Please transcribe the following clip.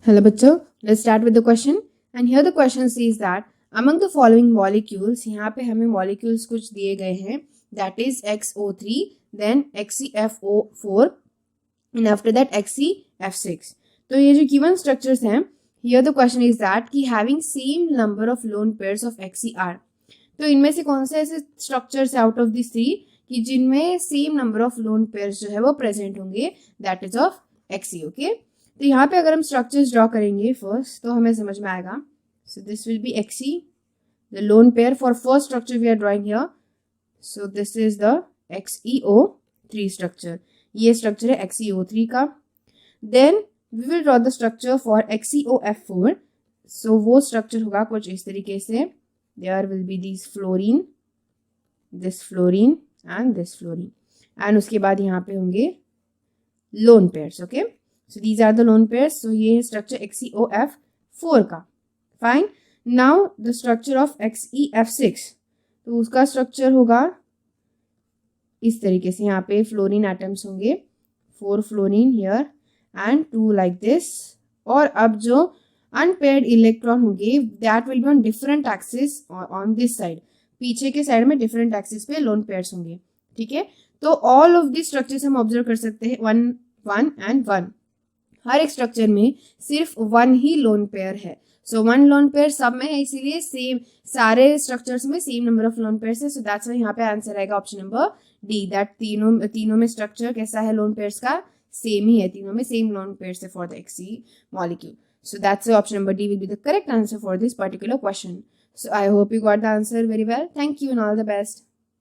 Hello बच्चों, let's start with the question. And here the question says that among the following molecules, यहाँ पे हमें molecules कुछ दिए गए हैं, that is XO3, then XeFO4, and after that XeF6. तो ये जो given structures हैं, here the question is that कि having same number of lone pairs of Xe are. तो इनमें से कौन से ऐसे structures out of these three कि जिनमें same number of lone pairs जो है वो present होंगे, that is of Xe, okay? तो यहाँ पे अगर हम स्ट्रक्चर्स ड्रॉ करेंगे फर्स्ट तो हमें समझ में आएगा. So this will be Xe, the lone pair for first structure we are drawing here. So this is the XeO3 structure. ये स्ट्रक्चर है XeO3 का. Then we will draw the structure for XeOF4. So वो structure होगा कुछ इस तरीके से. There will be this fluorine and this fluorine, and उसके बाद यहाँ पे होंगे lone pairs. Okay, so these are the lone pairs. so ये है structure XeOF4 का. fine. now the structure of XeF6, तो उसका structure होगा इस तरीके से. यहाँ पे फ्लोरीन एटम्स होंगे, 4 fluorine here and 2 like this. और अब जो अनपेयर्ड इलेक्ट्रॉन होंगे that will be on different axis on this side. पीछे के साइड में डिफरेंट एक्सिस पे लोन पेयर्स होंगे. ठीक है, तो ऑल ऑफ दी स्ट्रक्चर्स हम ऑब्जर्व कर सकते हैं 1 1 एंड 1. हर एक स्ट्रक्चर में सिर्फ 1 ही लोन पेयर है. सो 1 लोन पेयर सब में है, इसीलिए सेम सारे स्ट्रक्चर्स में same number of lone pairs है. सो दैट्स व्हाई यहाँ पे आंसर आएगा ऑप्शन नंबर डी, दैट तीनों में स्ट्रक्चर कैसा है लोन पेयर्स का, सेम ही है. तीनों में सेम लोन पेयर्स है for the Xe molecule. So that's option number D will be the correct answer for this particular question. So I hope you got the answer very well. Thank you and all the best.